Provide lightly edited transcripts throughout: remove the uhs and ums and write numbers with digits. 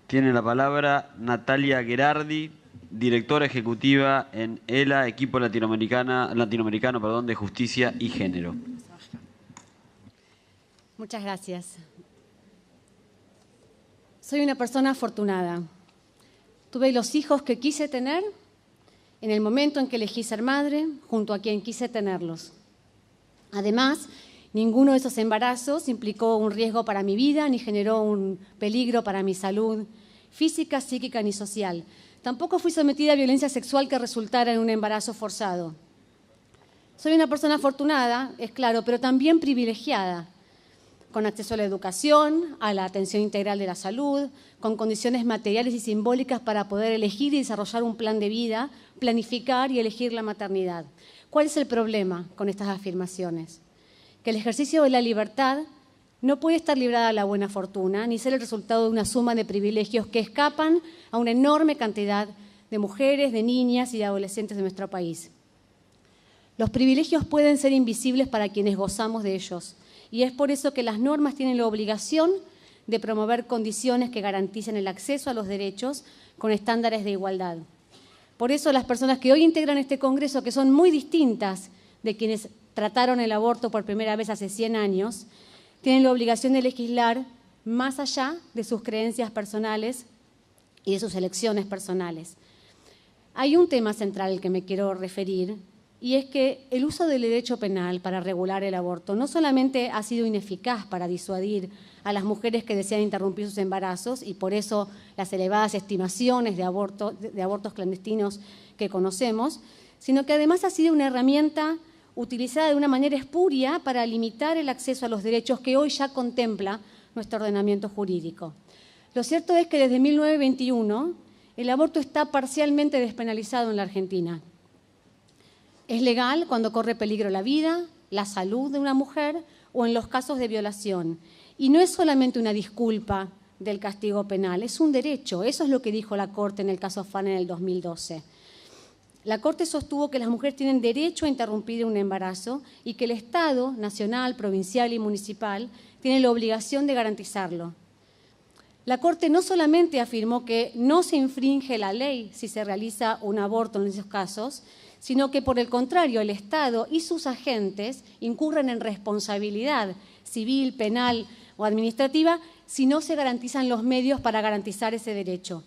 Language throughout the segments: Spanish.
Tiene la palabra Natalia Gherardi, directora ejecutiva en ELA, Equipo Latinoamericano de Justicia y Género. Muchas gracias. Soy una persona afortunada. Tuve los hijos que quise tener en el momento en que elegí ser madre, junto a quien quise tenerlos. Además, ninguno de esos embarazos implicó un riesgo para mi vida, ni generó un peligro para mi salud física, psíquica ni social. Tampoco fui sometida a violencia sexual que resultara en un embarazo forzado. Soy una persona afortunada, es claro, pero también privilegiada, con acceso a la educación, a la atención integral de la salud, con condiciones materiales y simbólicas para poder elegir y desarrollar un plan de vida, planificar y elegir la maternidad. ¿Cuál es el problema con estas afirmaciones? Que el ejercicio de la libertad no puede estar librada a la buena fortuna, ni ser el resultado de una suma de privilegios que escapan a una enorme cantidad de mujeres, de niñas y de adolescentes de nuestro país. Los privilegios pueden ser invisibles para quienes gozamos de ellos, y es por eso que las normas tienen la obligación de promover condiciones que garanticen el acceso a los derechos con estándares de igualdad. Por eso las personas que hoy integran este Congreso, que son muy distintas de quienes trataron el aborto por primera vez hace 100 años, tienen la obligación de legislar más allá de sus creencias personales y de sus elecciones personales. Hay un tema central al que me quiero referir, y es que el uso del derecho penal para regular el aborto no solamente ha sido ineficaz para disuadir a las mujeres que desean interrumpir sus embarazos, y por eso las elevadas estimaciones de abortos clandestinos que conocemos, sino que además ha sido una herramienta utilizada de una manera espuria para limitar el acceso a los derechos que hoy ya contempla nuestro ordenamiento jurídico. Lo cierto es que desde 1921 el aborto está parcialmente despenalizado en la Argentina. Es legal cuando corre peligro la vida, la salud de una mujer o en los casos de violación. Y no es solamente una disculpa del castigo penal, es un derecho. Eso es lo que dijo la Corte en el caso Fan en el 2012. La Corte sostuvo que las mujeres tienen derecho a interrumpir un embarazo y que el Estado, nacional, provincial y municipal, tiene la obligación de garantizarlo. La Corte no solamente afirmó que no se infringe la ley si se realiza un aborto en esos casos, sino que, por el contrario, el Estado y sus agentes incurren en responsabilidad civil, penal o administrativa si no se garantizan los medios para garantizar ese derecho.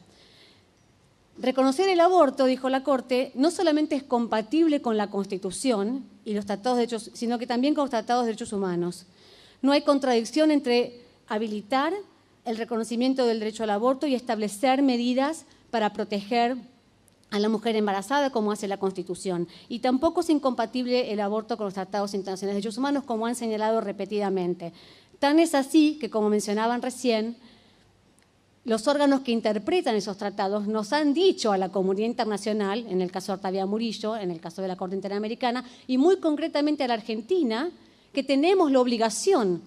Reconocer el aborto, dijo la Corte, no solamente es compatible con la Constitución y los tratados de derechos, sino que también con los tratados de derechos humanos. No hay contradicción entre habilitar el reconocimiento del derecho al aborto y establecer medidas para proteger a la mujer embarazada, como hace la Constitución. Y tampoco es incompatible el aborto con los tratados internacionales de derechos humanos, como han señalado repetidamente. Tan es así que, como mencionaban recién, los órganos que interpretan esos tratados nos han dicho a la comunidad internacional, en el caso de Octavia Murillo, en el caso de la Corte Interamericana, y muy concretamente a la Argentina, que tenemos la obligación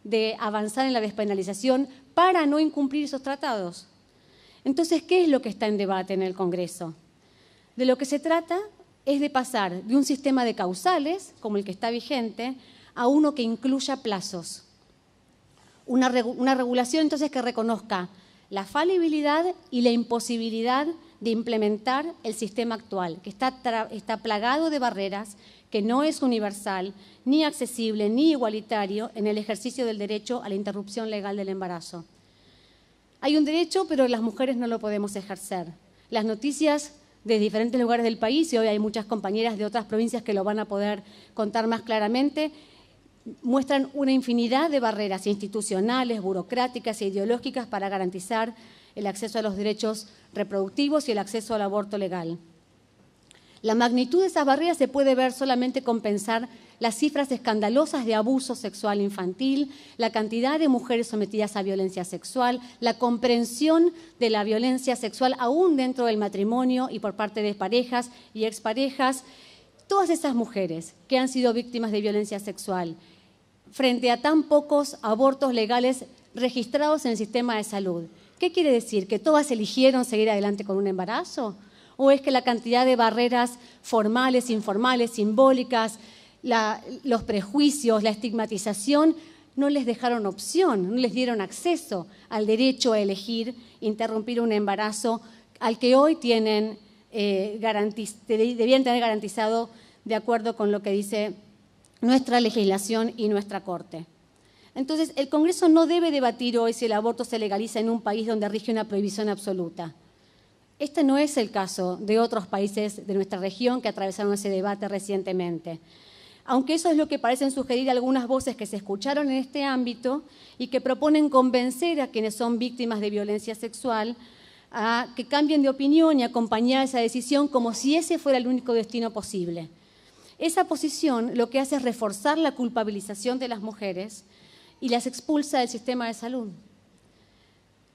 de avanzar en la despenalización para no incumplir esos tratados. Entonces, ¿qué es lo que está en debate en el Congreso? De lo que se trata es de pasar de un sistema de causales, como el que está vigente, a uno que incluya plazos. Una regulación entonces que reconozca la falibilidad y la imposibilidad de implementar el sistema actual, que está plagado de barreras, que no es universal, ni accesible, ni igualitario en el ejercicio del derecho a la interrupción legal del embarazo. Hay un derecho, pero las mujeres no lo podemos ejercer. Las noticias de diferentes lugares del país, y hoy hay muchas compañeras de otras provincias que lo van a poder contar más claramente, muestran una infinidad de barreras institucionales, burocráticas e ideológicas para garantizar el acceso a los derechos reproductivos y el acceso al aborto legal. La magnitud de esas barreras se puede ver solamente con pensar las cifras escandalosas de abuso sexual infantil, la cantidad de mujeres sometidas a violencia sexual, la comprensión de la violencia sexual aún dentro del matrimonio y por parte de parejas y exparejas. Todas esas mujeres que han sido víctimas de violencia sexual, frente a tan pocos abortos legales registrados en el sistema de salud. ¿Qué quiere decir? ¿Que todas eligieron seguir adelante con un embarazo? ¿O es que la cantidad de barreras formales, informales, simbólicas, los prejuicios, la estigmatización no les dejaron opción, no les dieron acceso al derecho a elegir interrumpir un embarazo al que hoy debían tener garantizado de acuerdo con lo que dice nuestra legislación y nuestra Corte. Entonces, el Congreso no debe debatir hoy si el aborto se legaliza en un país donde rige una prohibición absoluta. Este no es el caso de otros países de nuestra región que atravesaron ese debate recientemente. Aunque eso es lo que parecen sugerir algunas voces que se escucharon en este ámbito y que proponen convencer a quienes son víctimas de violencia sexual a que cambien de opinión y acompañar esa decisión como si ese fuera el único destino posible. Esa posición lo que hace es reforzar la culpabilización de las mujeres y las expulsa del sistema de salud.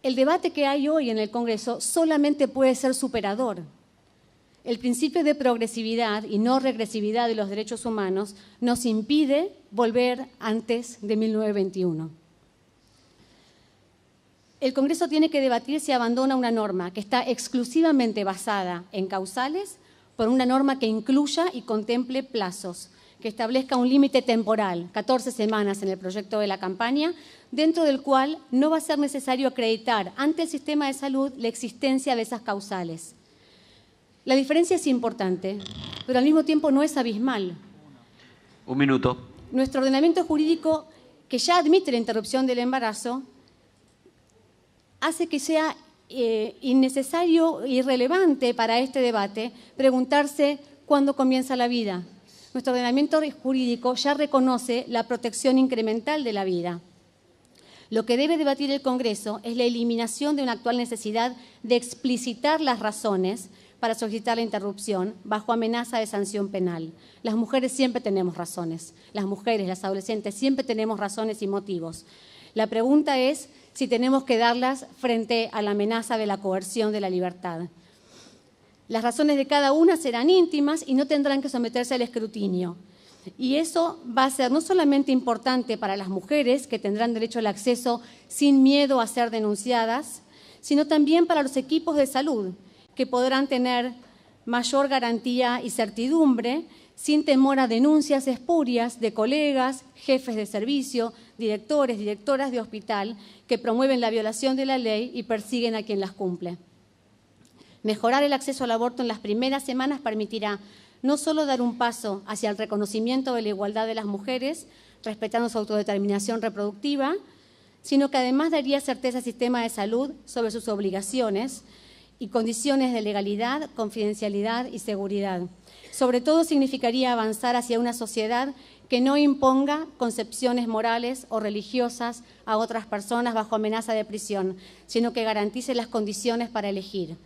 El debate que hay hoy en el Congreso solamente puede ser superador. El principio de progresividad y no regresividad de los derechos humanos nos impide volver antes de 1921. El Congreso tiene que debatir si abandona una norma que está exclusivamente basada en causales por una norma que incluya y contemple plazos, que establezca un límite temporal, 14 semanas en el proyecto de la campaña, dentro del cual no va a ser necesario acreditar ante el sistema de salud la existencia de esas causales. La diferencia es importante, pero al mismo tiempo no es abismal. Un minuto. Nuestro ordenamiento jurídico, que ya admite la interrupción del embarazo, hace que sea innecesario e irrelevante para este debate preguntarse cuándo comienza la vida. Nuestro ordenamiento jurídico ya reconoce la protección incremental de la vida. Lo que debe debatir el Congreso es la eliminación de una actual necesidad de explicitar las razones para solicitar la interrupción bajo amenaza de sanción penal. Las mujeres siempre tenemos razones. Las mujeres, las adolescentes, siempre tenemos razones y motivos. La pregunta es si tenemos que darlas frente a la amenaza de la coerción de la libertad. Las razones de cada una serán íntimas y no tendrán que someterse al escrutinio. Y eso va a ser no solamente importante para las mujeres, que tendrán derecho al acceso sin miedo a ser denunciadas, sino también para los equipos de salud, que podrán tener mayor garantía y certidumbre sin temor a denuncias espurias de colegas, jefes de servicio, directores, directoras de hospital, que promueven la violación de la ley y persiguen a quien las cumple. Mejorar el acceso al aborto en las primeras semanas permitirá no solo dar un paso hacia el reconocimiento de la igualdad de las mujeres, respetando su autodeterminación reproductiva, sino que además daría certeza al sistema de salud sobre sus obligaciones y condiciones de legalidad, confidencialidad y seguridad. Sobre todo significaría avanzar hacia una sociedad que no imponga concepciones morales o religiosas a otras personas bajo amenaza de prisión, sino que garantice las condiciones para elegir.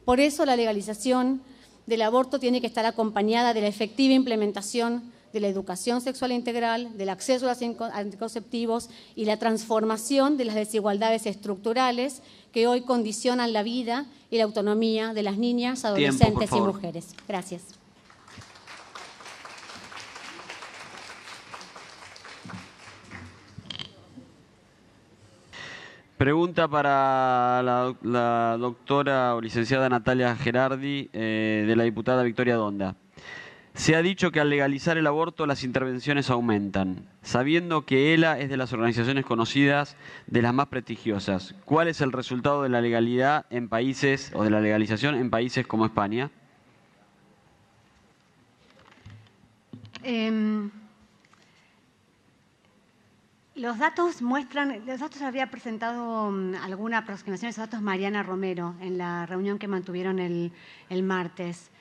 Por eso la legalización del aborto tiene que estar acompañada de la efectiva implementación de la educación sexual integral, del acceso a los anticonceptivos y la transformación de las desigualdades estructurales que hoy condicionan la vida y la autonomía de las niñas, adolescentes y mujeres. Gracias. Pregunta para la doctora o licenciada Natalia Gerardi, de la diputada Victoria Donda. Se ha dicho que al legalizar el aborto las intervenciones aumentan, sabiendo que ELA es de las organizaciones conocidas de las más prestigiosas. ¿Cuál es el resultado de la legalidad en países, o de la legalización en países como España? Los datos había presentado alguna aproximación a esos datos Mariana Romero en la reunión que mantuvieron el martes.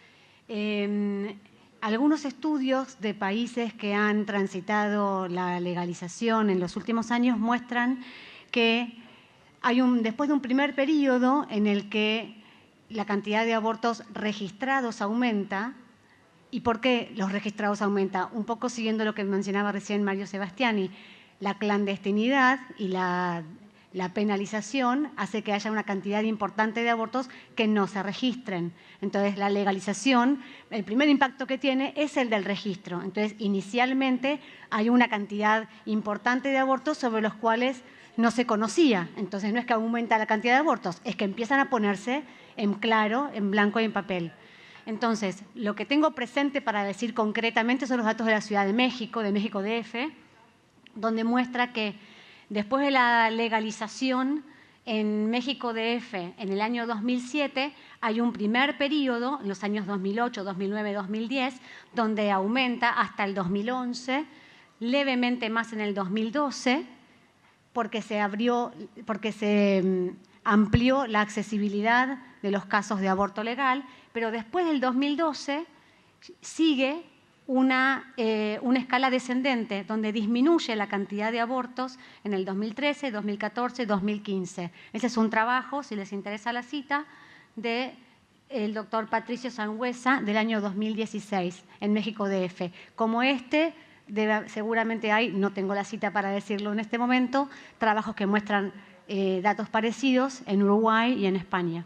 Algunos estudios de países que han transitado la legalización en los últimos años muestran que después de un primer periodo en el que la cantidad de abortos registrados aumenta. ¿Y por qué los registrados aumenta? Un poco siguiendo lo que mencionaba recién Mario Sebastiani. La clandestinidad y la penalización hace que haya una cantidad importante de abortos que no se registren. Entonces, la legalización, el primer impacto que tiene es el del registro. Entonces, inicialmente hay una cantidad importante de abortos sobre los cuales no se conocía. Entonces, no es que aumenta la cantidad de abortos, es que empiezan a ponerse en claro, en blanco y en papel. Entonces, lo que tengo presente para decir concretamente son los datos de la Ciudad de México DF, donde muestra que después de la legalización en México DF en el año 2007, hay un primer periodo, en los años 2008, 2009, 2010, donde aumenta hasta el 2011, levemente más en el 2012, porque se amplió la accesibilidad de los casos de aborto legal, pero después del 2012 sigue una escala descendente donde disminuye la cantidad de abortos en el 2013, 2014, 2015. Ese es un trabajo, si les interesa la cita, del doctor Patricio Sangüesa del año 2016 en México DF. Como seguramente hay, no tengo la cita para decirlo en este momento, trabajos que muestran datos parecidos en Uruguay y en España.